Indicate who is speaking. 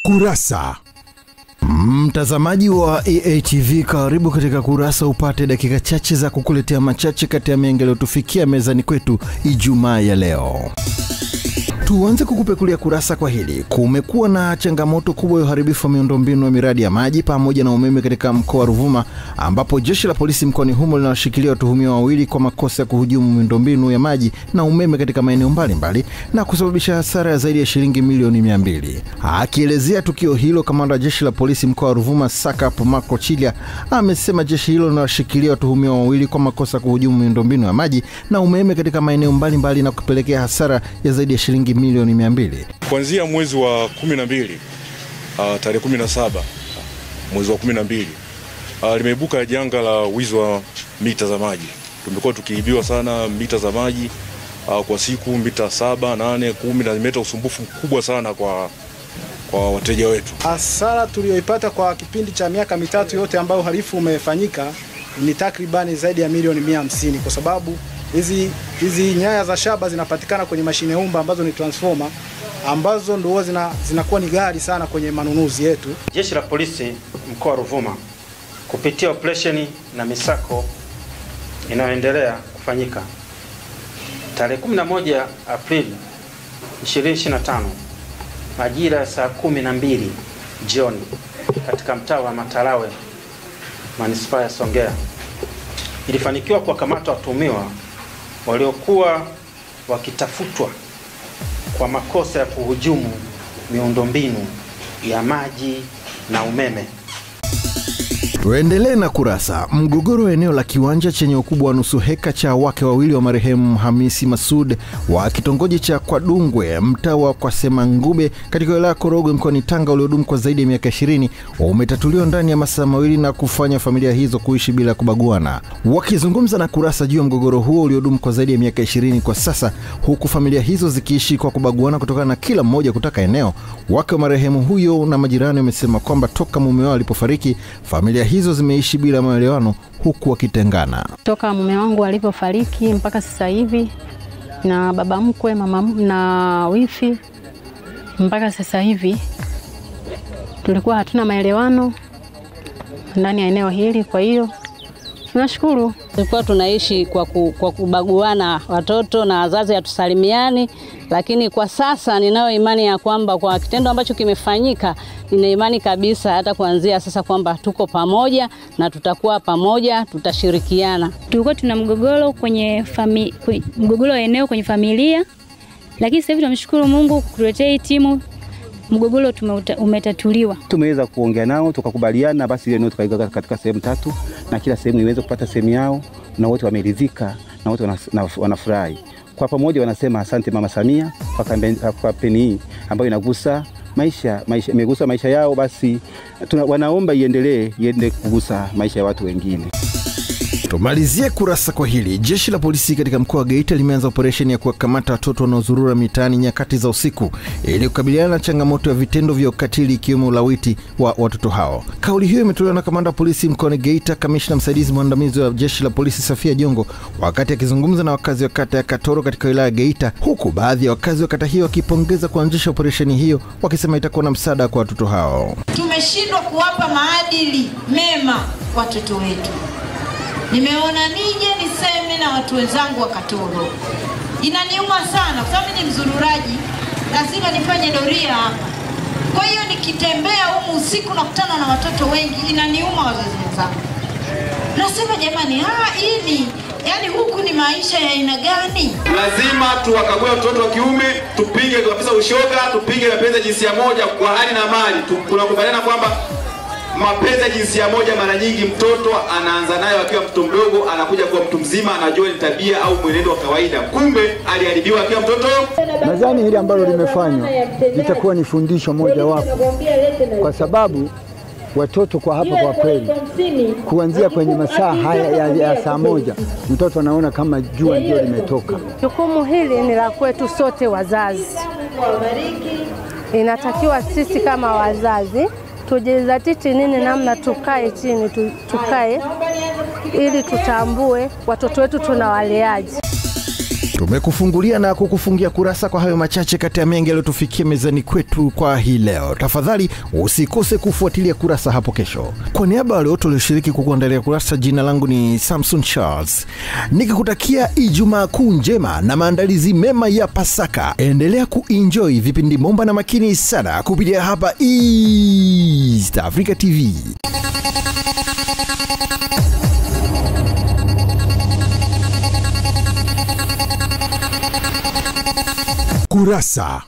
Speaker 1: Kurasa. Mtazamaji wa EATV, karibu katika Kurasa upate dakika chache za kukuletea machache kati ya mengi yaliyotufikia mezani kwetu Ijumaa ya leo. Tuanze kukupekulia kurasa kwa hili. Kumekuwa na changamoto kubwa ya uharibifu wa miundombinu ya miradi ya maji pamoja na umeme katika mkoa wa Ruvuma, ambapo jeshi la polisi mkoani humo linawashikilia watuhumiwa wawili kwa makosa ya kuhujumu miundombinu ya maji na umeme katika maeneo mbalimbali na kusababisha hasara ya zaidi ya shilingi milioni 200. Akielezea tukio hilo, kamanda wa jeshi la polisi mkoa wa Ruvuma Sakapu Marco Chilia amesema jeshi hilo linawashikilia watuhumiwa wawili kwa makosa ya kuhujumu miundombinu ya maji na umeme katika maeneo mbalimbali na kupelekea hasara ya zaidi ya shilingi milioni 200.
Speaker 2: Kuanzia mwezi wa 12 tarehe 17 mwezi wa 12 limeibuka janga la wizi wa mita za maji. Tumekuwa tukiibiwa sana mita za maji kwa siku, mita 7, 8, 10, na imeleta usumbufu mkubwa sana kwa wateja wetu.
Speaker 3: Hasara tuliyoipata kwa kipindi cha miaka mitatu yote ambayo uhalifu umefanyika ni takribani zaidi ya milioni 150, kwa sababu hizi nyaya za shaba zinapatikana kwenye mashine umba ambazo ni transformer, ambazo ndio zinakuwa ni gari sana kwenye manunuzi yetu.
Speaker 4: Jeshi la polisi mkoa wa Ruvuma kupitia operation na misako inayoendelea kufanyika tarehe 11 Aprili 2025 majira ya saa 12 jioni katika mtaa wa Matalawe, manispaa ya Songea, ilifanikiwa kuwakamata watuhumiwa waliokuwa wakitafutwa kwa makosa ya kuhujumu miundombinu ya maji na umeme.
Speaker 1: Tuendelee na kurasa. Mgogoro wa eneo la kiwanja chenye ukubwa wa nusu heka cha wake wawili wa marehemu Hamisi Masud wa kitongoji cha Kwadungwe, mtaa wa Kwasemangube katika wilaya Korogwe mkoani Tanga, uliodumu kwa zaidi ya miaka 20 umetatuliwa ndani ya masaa mawili na kufanya familia hizo kuishi bila kubaguana. Wakizungumza na Kurasa juu ya mgogoro huo uliodumu kwa zaidi ya miaka 20 kwa sasa, huku familia hizo zikiishi kwa kubaguana kutokana na kila mmoja kutaka eneo, wake wa marehemu huyo na majirani wamesema kwamba toka mume wao alipofariki familia hizo zimeishi bila maelewano huku wakitengana.
Speaker 5: Toka mume wangu alipofariki mpaka sasa hivi, na baba mkwe, mama na wifi, mpaka sasa hivi tulikuwa hatuna maelewano ndani ya eneo hili. Kwa hiyo tunashukuru.
Speaker 6: Tulikuwa tunaishi kwa kubaguana, watoto na wazazi hatusalimiani, lakini kwa sasa ninayo imani ya kwamba kwa kitendo ambacho kimefanyika, nina imani kabisa hata kuanzia sasa kwamba tuko pamoja na tutakuwa pamoja, tutashirikiana.
Speaker 7: Tulikuwa tuna mgogoro mgogoro wa eneo kwenye familia, lakini sasa hivi tunamshukuru Mungu kutuletea timu, mgogoro umetatuliwa.
Speaker 8: Tumeweza kuongea nao tukakubaliana, basi ile ndio tukaigawa katika sehemu 3 na kila sehemu iweze kupata sehemu yao, na wote wameridhika na wote wanafurahi. Kwa pamoja wanasema asante Mama Samia kwa kampeni hii ambayo inagusa imegusa maisha yao, basi wanaomba iende kugusa maisha ya watu wengine.
Speaker 1: Tumalizie Kurasa kwa hili. Jeshi la polisi katika mkoa wa Geita limeanza operation ya kuwakamata watoto wanaozurura mitaani nyakati za usiku ili kukabiliana na changamoto ya vitendo vya ukatili ikiwemo ulawiti wa watoto hao. Kauli hiyo imetolewa na kamanda wa polisi mkoani Geita, kamishna msaidizi mwandamizi wa jeshi la polisi Safia Jongo, wakati akizungumza na wakazi wa kata ya Katoro katika wilaya ya Geita, huku baadhi ya wakazi wa kata hiyo wakipongeza kuanzisha operation hiyo, wakisema itakuwa na msaada kwa watoto hao.
Speaker 9: Tumeshindwa kuwapa maadili mema watoto wetu. Nimeona nije niseme na watu wenzangu wa Katoro. Inaniuma sana kwa sababu ni mzururaji, lazima nifanye doria hapa. Kwa hiyo nikitembea humu usiku nakutana na watoto wengi, inaniuma wazazi wenzangu. Nasema jamani, yani huku ni maisha ya aina gani?
Speaker 10: Lazima tuwakague watoto wa kiume, tupinge kabisa ushoga, tupinge mapenzi jinsia moja kwa hali na mali. Tunakubaliana kwamba mapenzi jinsia moja mara nyingi mtoto anaanza nayo akiwa mtoto mdogo, anakuja kuwa mtu mzima, anajua ni tabia au mwenendo wa kawaida. Kumbe aliharibiwa akiwa mtoto.
Speaker 11: Nadhani hili ambalo limefanywa litakuwa ni fundisho moja wapo, kwa sababu watoto kwa hapa kwa kweli kuanzia kwenye masaa haya ya saa 1 mtoto anaona kama jua ndio limetoka.
Speaker 5: Jukumu hili ni la kwetu sote wazazi. Inatakiwa sisi kama wazazi tujizatiti nini namna tukae chini tukae ili tutambue watoto wetu tunawaleaje.
Speaker 1: Tumekufungulia na kukufungia kurasa kwa hayo machache kati ya mengi yaliyotufikia mezani kwetu kwa hii leo. Tafadhali usikose kufuatilia kurasa hapo kesho. Kwa niaba ya wale wote walioshiriki kukuandalia kurasa, jina langu ni Samson Charles. Nikikutakia Ijumaa Kuu njema na maandalizi mema ya Pasaka. Endelea kuenjoy vipindi bomba na makini sana kupitia hapa East Africa TV. Kurasa.